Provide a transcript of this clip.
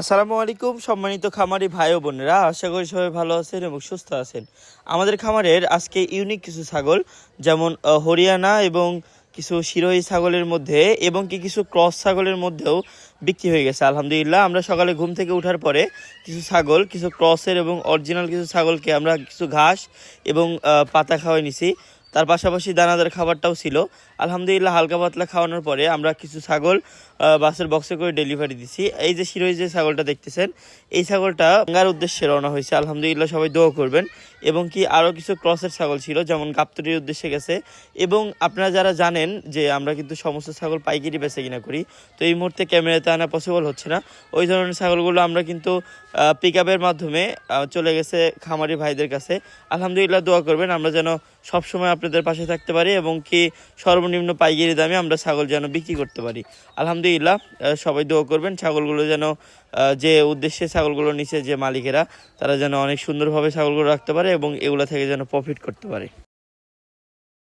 আসসালামু আলাইকুম সম্মানিত খামারি ভাই ও বোনেরা, আশা করি সবাই ভালো আছেন এবং সুস্থ আছেন। আমাদের খামারের আজকে ইউনিক কিছু ছাগল, যেমন হরিয়ানা এবং কিছু শিরোহী ছাগলের মধ্যে এবং কিছু ক্রস ছাগলের মধ্যেও বিক্রি হয়ে গেছে। আলহামদুলিল্লাহ, আমরা সকালে ঘুম থেকে ওঠার পরে কিছু ক্রসের এবং অরিজিনাল কিছু ছাগলকে আমরা কিছু ঘাস এবং পাতা খাওয়াই নিছি। তার পাশাপাশি দানাদার খাবারটাও ছিল। আলহামদুলিল্লাহ, হালকা পাতলা খাওয়ানোর পরে আমরা কিছু ছাগল বাসের বক্সে করে ডেলিভারি দিছি। এই যে শিরোই যে ছাগলটা দেখতেছেন, এই ছাগলটা গাঙ্গার উদ্দেশ্যে রওনা হয়েছে। আলহামদুলিল্লাহ, সবাই দোয়া করবেন। এবং আরও কিছু ক্রসের ছাগল ছিল, যেমন গাবতলির উদ্দেশ্যে গেছে। এবং আপনারা যারা জানেন যে আমরা কিন্তু সমস্ত ছাগল পাইকারি বেচে কিনা করি, তো এই মুহূর্তে ক্যামেরাতে আনা পসিবল হচ্ছে না। ওই ধরনের ছাগলগুলো আমরা কিন্তু পিক আপের মাধ্যমে চলে গেছে খামারি ভাইদের কাছে। আলহামদুলিল্লাহ, দোয়া করবেন আমরা যেন সবসময় আপনাদের পাশে থাকতে পারি এবং সর্বনিম্ন পাইকারি দামে আমরা ছাগল যেন বিক্রি করতে পারি। আলহামদুলিল্লাহ, সবাই দোয়া করবেন ছাগলগুলো যেন যে উদ্দেশ্যে ছাগলগুলো নিচে যে মালিকেরা, তারা যেন অনেক সুন্দরভাবে ছাগলগুলো রাখতে পারে এবং এগুলো থেকে যেন প্রফিট করতে পারে।